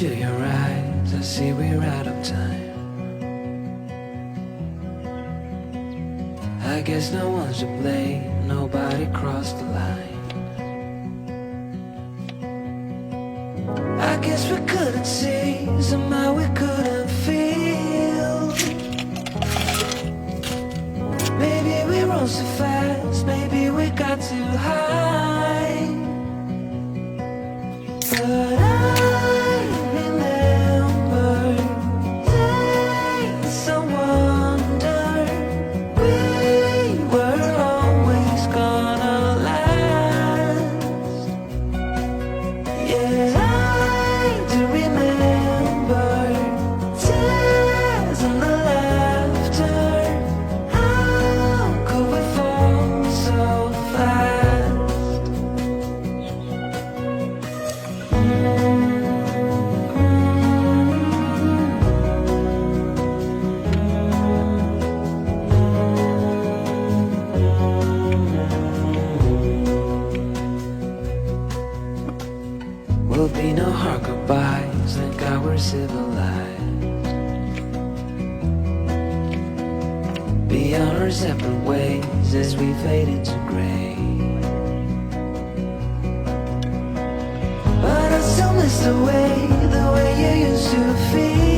into your eyes, I see we're out of time. I guess no one's to blame, nobody crossed the line. I guess we couldn't see, somehow we couldn't feel. Maybe we rose too fast, maybe we got too high. But I remember days I wonder we were always gonna last. Yeah, I do remember tears and the laughter. How could we fall so fast? Will be no hard goodbyes, thank God we're civilized. Beyond our separate ways as we fade into gray. But I still miss the way you used to feel.